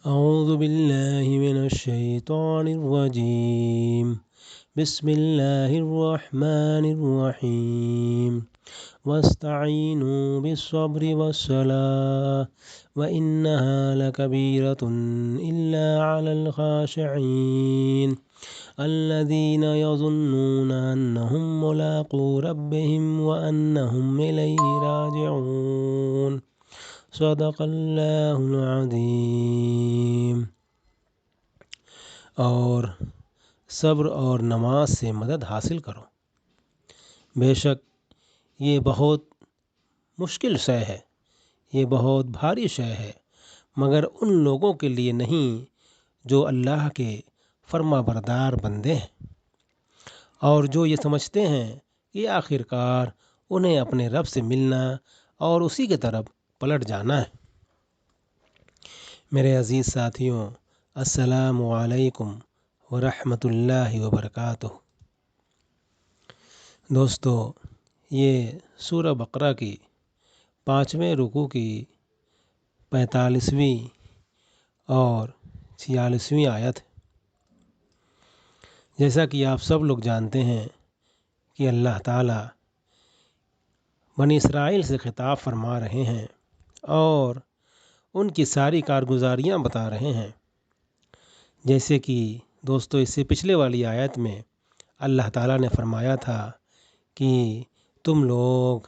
اعوذ باللہ من الشیطان الرجیم بسم اللہ الرحمن الرحیم واستعینوا بالصبر والصلاة وإنها لكبيرة إلا على الخاشعين الذين يظنون أنهم ملاقو ربهم وأنهم إليه راجعون صدق اللہ العظیم۔ اور صبر اور نماز سے مدد حاصل کرو، بے شک یہ بہت مشکل شے ہے، یہ بہت بھاری شے ہے، مگر ان لوگوں کے لیے نہیں جو اللہ کے فرما بردار بندے ہیں اور جو یہ سمجھتے ہیں کہ آخر کار انہیں اپنے رب سے ملنا اور اسی کی طرف پلٹ جانا ہے۔ میرے عزیز ساتھیوں، السلام علیکم ورحمۃ اللہ وبرکاتہ۔ دوستو، یہ سورہ بقرہ کی 5ویں رکوع کی 45ویں اور 46ویں آیت ہے۔ جیسا کہ آپ سب لوگ جانتے ہیں کہ اللہ تعالیٰ بنی اسرائیل سے خطاب فرما رہے ہیں اور ان کی ساری کارگزاریاں بتا رہے ہیں۔ جیسے کہ دوستو اس سے پچھلے والی آیت میں اللہ تعالیٰ نے فرمایا تھا کہ تم لوگ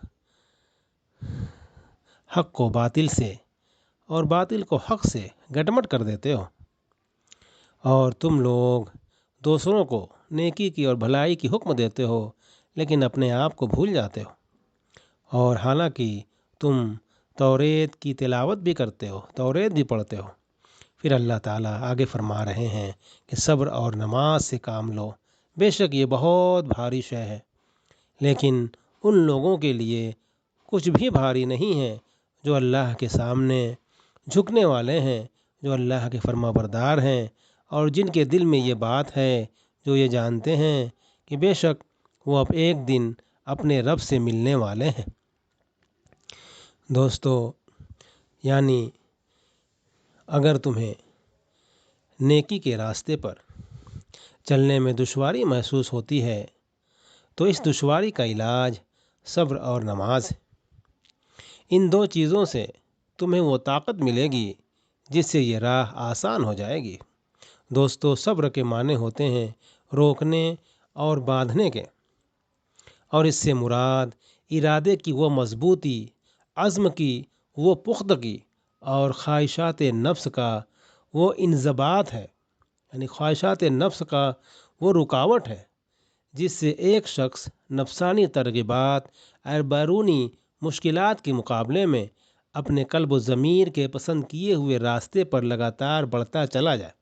حق کو باطل سے اور باطل کو حق سے گٹمٹ کر دیتے ہو، اور تم لوگ دوسروں کو نیکی کی اور بھلائی کی حکم دیتے ہو لیکن اپنے آپ کو بھول جاتے ہو، اور حالانکہ تم توریت کی تلاوت بھی کرتے ہو، توریت بھی پڑھتے ہو۔ پھر اللہ تعالیٰ آگے فرما رہے ہیں کہ صبر اور نماز سے کام لو، بے شک یہ بہت بھاری شے ہے، لیکن ان لوگوں کے لیے کچھ بھی بھاری نہیں ہے جو اللہ کے سامنے جھکنے والے ہیں، جو اللہ کے فرما بردار ہیں، اور جن کے دل میں یہ بات ہے، جو یہ جانتے ہیں کہ بے شک وہ اب ایک دن اپنے رب سے ملنے والے ہیں۔ دوستو، یعنی اگر تمہیں نیکی کے راستے پر چلنے میں دشواری محسوس ہوتی ہے تو اس دشواری کا علاج صبر اور نماز ہے۔ ان دو چیزوں سے تمہیں وہ طاقت ملے گی جس سے یہ راہ آسان ہو جائے گی۔ دوستو، صبر کے معنی ہوتے ہیں روکنے اور باندھنے کے، اور اس سے مراد ارادے کی وہ مضبوطی، عزم کی وہ پختگی اور خواہشات نفس کا وہ انضباط ہے، یعنی خواہشات نفس کا وہ رکاوٹ ہے جس سے ایک شخص نفسانی ترغیبات اور بیرونی مشکلات کے مقابلے میں اپنے قلب و ضمیر کے پسند کیے ہوئے راستے پر لگاتار بڑھتا چلا جائے۔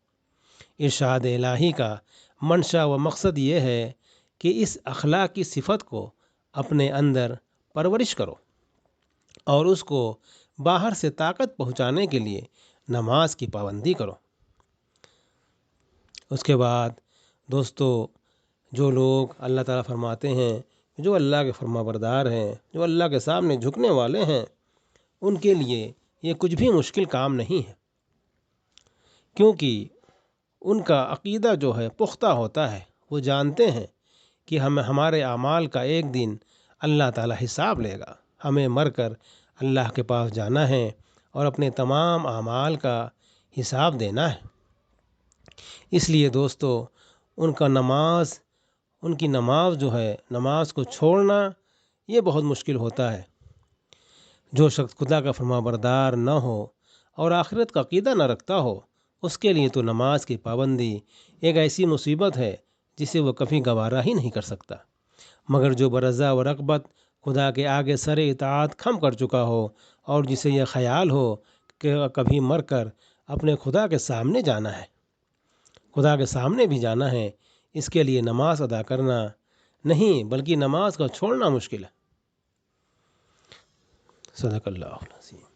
ارشاد الہی کا منشا و مقصد یہ ہے کہ اس اخلاقی صفت کو اپنے اندر پرورش کرو اور اس کو باہر سے طاقت پہنچانے کے لیے نماز کی پابندی کرو۔ اس کے بعد دوستو، جو لوگ اللہ تعالیٰ فرماتے ہیں جو اللہ کے فرما بردار ہیں، جو اللہ کے سامنے جھکنے والے ہیں، ان کے لیے یہ کچھ بھی مشکل کام نہیں ہے، کیونکہ ان کا عقیدہ جو ہے پختہ ہوتا ہے۔ وہ جانتے ہیں کہ ہمارے اعمال کا ایک دن اللہ تعالیٰ حساب لے گا، ہمیں مر کر اللہ کے پاس جانا ہے اور اپنے تمام اعمال کا حساب دینا ہے۔ اس لیے دوستو، ان کی نماز جو ہے، نماز کو چھوڑنا یہ بہت مشکل ہوتا ہے۔ جو شخص خدا کا فرما بردار نہ ہو اور آخرت کا عقیدہ نہ رکھتا ہو، اس کے لیے تو نماز کی پابندی ایک ایسی مصیبت ہے جسے وہ کبھی گوارا ہی نہیں کر سکتا۔ مگر جو برضا و رغبت خدا کے آگے سر اطاعت خم کر چکا ہو اور جسے یہ خیال ہو کہ کبھی مر کر اپنے خدا کے سامنے جانا ہے، خدا کے سامنے بھی جانا ہے، اس کے لیے نماز ادا کرنا نہیں بلکہ نماز کو چھوڑنا مشکل ہے۔ صدق اللہ العظیم۔